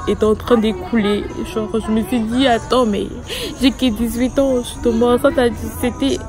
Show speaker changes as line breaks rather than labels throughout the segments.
Était en train d'écouler. Genre, je me suis dit, attends, mais j'ai que 18 ans, je tombe enceinte à 17 ans.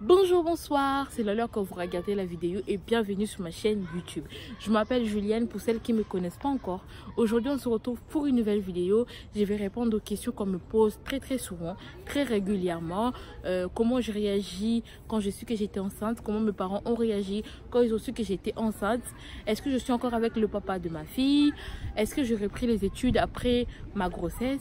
Bonjour, bonsoir, c'est Lola quand vous regardez la vidéo et bienvenue sur ma chaîne YouTube. Je m'appelle Julienne pour celles qui ne me connaissent pas encore. Aujourd'hui, on se retrouve pour une nouvelle vidéo. Je vais répondre aux questions qu'on me pose très souvent, très régulièrement. Comment je réagis quand je suis que j'étais enceinte, comment mes parents ont réagi quand ils ont su que j'étais enceinte. Est-ce que je suis encore avec le papa de ma fille? Est-ce que j'ai repris les études après ma grossesse?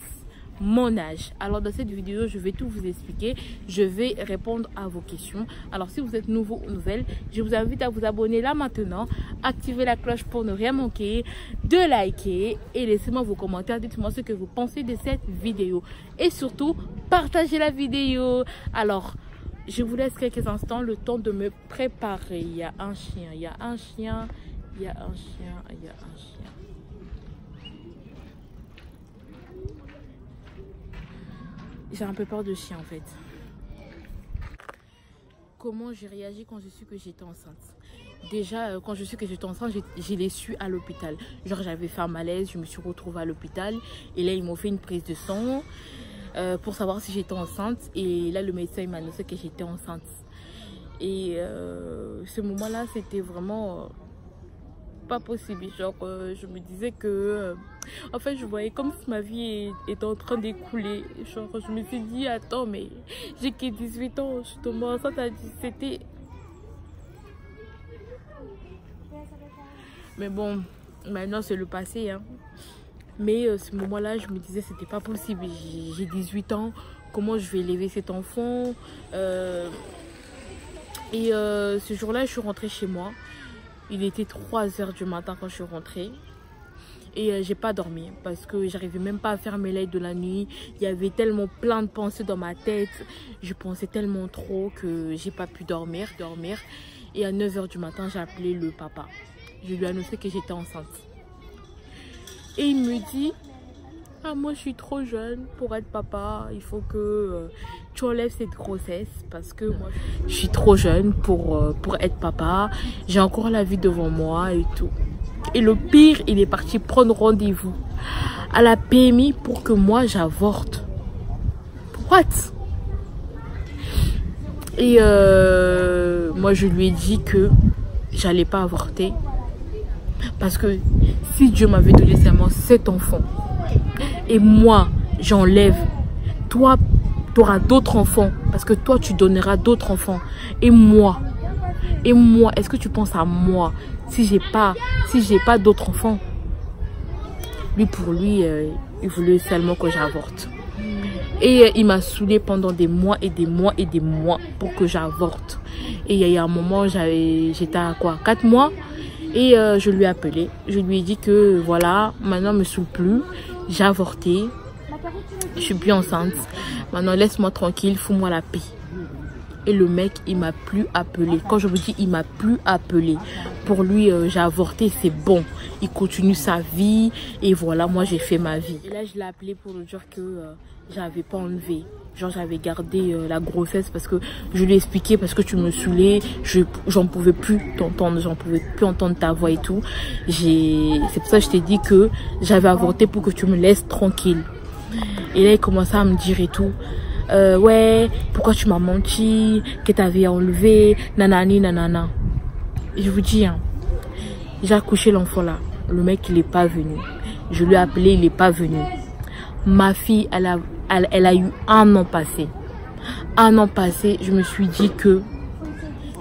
Mon âge. Alors dans cette vidéo je vais tout vous expliquer, je vais répondre à vos questions. Alors si vous êtes nouveau ou nouvelle, je vous invite à vous abonner là maintenant, activer la cloche pour ne rien manquer, de liker et laissez-moi vos commentaires, dites-moi ce que vous pensez de cette vidéo et surtout partagez la vidéo. Alors je vous laisse quelques instants le temps de me préparer. Il y a un chien, il y a un chien, il y a un chien, il y a un chien. J'ai un peu peur de chien en fait. Comment j'ai réagi quand je suis que j'étais enceinte? Déjà, quand je suis que j'étais enceinte, je l'ai su à l'hôpital. Genre, j'avais fait un malaise, je me suis retrouvée à l'hôpital. Et là, ils m'ont fait une prise de sang pour savoir si j'étais enceinte. Et là, le médecin m'a annoncé que j'étais enceinte. Et ce moment-là, c'était vraiment pas possible. Genre, je me disais que... en fait, je voyais comme si ma vie était en train d'écouler. Genre, je me suis dit, attends, mais j'ai que 18 ans, je tombe enceinte à 17 ans. Mais bon, maintenant c'est le passé, hein. Mais ce moment-là, je me disais, c'était pas possible. J'ai 18 ans, comment je vais élever cet enfant? Ce jour-là, je suis rentrée chez moi. Il était 3 h du matin quand je suis rentrée. Et j'ai pas dormi parce que j'arrivais même pas à faire mes lits de la nuit. Il y avait tellement plein de pensées dans ma tête. Je pensais tellement trop que j'ai pas pu dormir. Et à 9 h du matin, j'ai appelé le papa. Je lui ai annoncé que j'étais enceinte. Et il me dit, ah, moi je suis trop jeune pour être papa. Il faut que tu enlèves cette grossesse parce que moi je suis trop jeune pour être papa. J'ai encore la vie devant moi et tout. Et le pire, il est parti prendre rendez-vous à la PMI pour que moi j'avorte. What? Et moi je lui ai dit que j'allais pas avorter. Parce que si Dieu m'avait donné seulement 7 enfants et moi j'enlève, toi tu auras d'autres enfants parce que toi tu donneras d'autres enfants. Et moi, est-ce que tu penses à moi si j'ai pas d'autres enfants? Lui, pour lui, il voulait seulement que j'avorte. Et il m'a saoulée pendant des mois et des mois et des mois pour que j'avorte. Et il y a un moment, j'étais à quoi, 4 mois. Et je lui ai appelé. Je lui ai dit que voilà, maintenant me saoule plus. J'ai avorté. Je suis plus enceinte. Maintenant, laisse-moi tranquille, fous-moi la paix. Et le mec, il m'a plus appelé. Quand je vous dis, il m'a plus appelé. Pour lui, j'ai avorté, c'est bon. Il continue sa vie. Et voilà, moi, j'ai fait ma vie. Et là, je l'ai appelé pour lui dire que j'avais pas enlevé. Genre, j'avais gardé la grossesse parce que je lui ai expliqué, parce que tu me saoulais. J'en pouvais plus t'entendre. J'en pouvais plus entendre ta voix et tout. C'est pour ça que je t'ai dit que j'avais avorté pour que tu me laisses tranquille. Et là, il commençait à me dire et tout. Ouais, pourquoi tu m'as menti, que t'avais enlevé, nanani, nanana. Et je vous dis, hein, j'ai accouché l'enfant là. Le mec, il est pas venu. Je lui ai appelé, il est pas venu. Ma fille, elle a eu 1 an passé. 1 an passé, je me suis dit que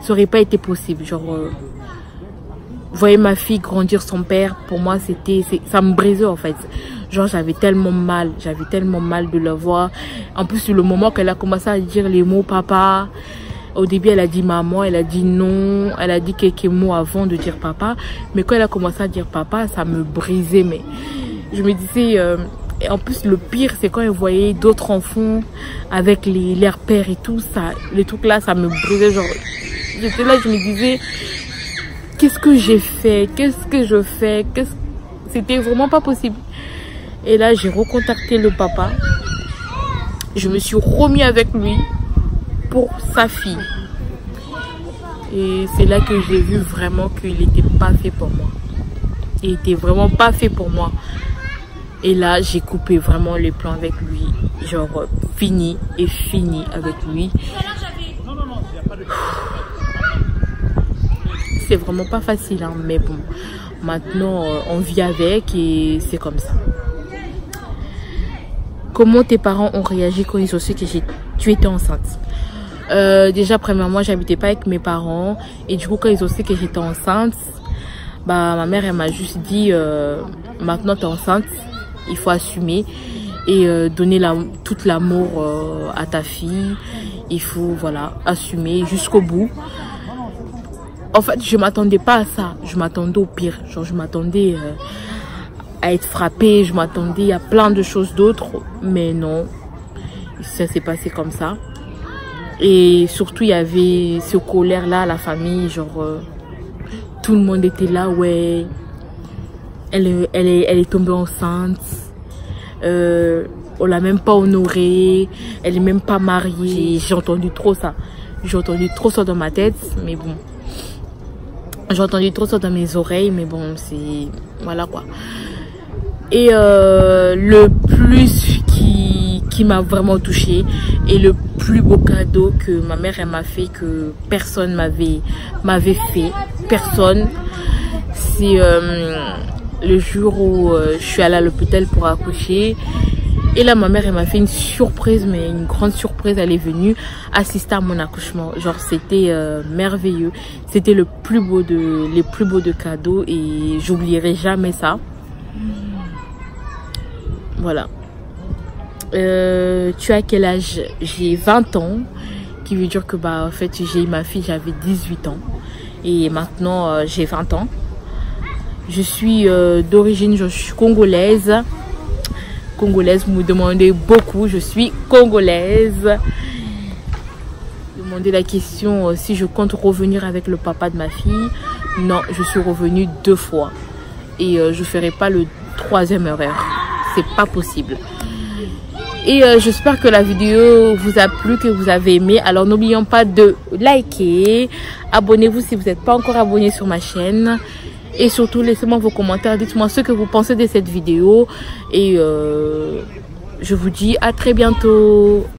ça aurait pas été possible. Genre, voyez ma fille grandir son père, pour moi, ça me brisait en fait. Genre, j'avais tellement mal de la voir. En plus, le moment qu'elle a commencé à dire les mots papa, au début, elle a dit maman, elle a dit non, elle a dit quelques mots avant de dire papa. Mais quand elle a commencé à dire papa, ça me brisait. Mais je me disais, Et en plus, le pire, c'est quand elle voyait d'autres enfants avec leurs pères et tout ça. Les trucs là, ça me brisait. Genre, j'étais là, je me disais, qu'est-ce que j'ai fait? Qu'est-ce que je fais? C'était vraiment pas possible. Et là, j'ai recontacté le papa. Je me suis remis avec lui pour sa fille. Et c'est là que j'ai vu vraiment qu'il n'était pas fait pour moi. Il était vraiment pas fait pour moi. Et là, j'ai coupé vraiment les plans avec lui. Genre, fini avec lui. C'est vraiment pas facile, hein, mais bon. Maintenant, on vit avec et c'est comme ça. Comment tes parents ont réagi quand ils ont su que tu étais enceinte? Déjà, premièrement, j'habitais pas avec mes parents. Et du coup, quand ils ont su que j'étais enceinte, bah, ma mère, elle m'a juste dit, maintenant tu es enceinte, il faut assumer et donner tout l'amour à ta fille. Il faut, voilà, assumer jusqu'au bout. En fait, je m'attendais pas à ça. Je m'attendais au pire. Genre, je m'attendais à être frappée. Je m'attendais à plein de choses d'autres. Mais non, ça s'est passé comme ça. Et surtout, il y avait ce colère-là à la famille. Genre, tout le monde était là. Ouais, elle est tombée enceinte. On l'a même pas honorée. Elle est même pas mariée. J'ai entendu trop ça. J'ai entendu trop ça dans ma tête. Mais bon. J'ai entendu trop ça dans mes oreilles, mais bon, c'est... Voilà quoi. Et le plus qui m'a vraiment touchée et le plus beau cadeau que ma mère elle m'a fait, que personne m'avait fait, personne, c'est le jour où je suis allée à l'hôpital pour accoucher. Et là, ma mère, elle m'a fait une surprise, mais une grande surprise. Elle est venue assister à mon accouchement. Genre, c'était merveilleux. C'était les plus beaux de cadeaux et j'oublierai jamais ça. Voilà. Tu as quel âge? J'ai 20 ans, qui veut dire que, bah, en fait, j'ai eu ma fille, j'avais 18 ans. Et maintenant, j'ai 20 ans. Je suis d'origine, je suis congolaise. Congolaise, vous me demandez beaucoup, je suis congolaise. Demandez la question si je compte revenir avec le papa de ma fille. Non, je suis revenue 2 fois et je ferai pas le 3e erreur, c'est pas possible. Et j'espère que la vidéo vous a plu, que vous avez aimé. Alors n'oublions pas de liker, abonnez-vous si vous n'êtes pas encore abonné sur ma chaîne. Et surtout, laissez-moi vos commentaires. Dites-moi ce que vous pensez de cette vidéo. Et je vous dis à très bientôt.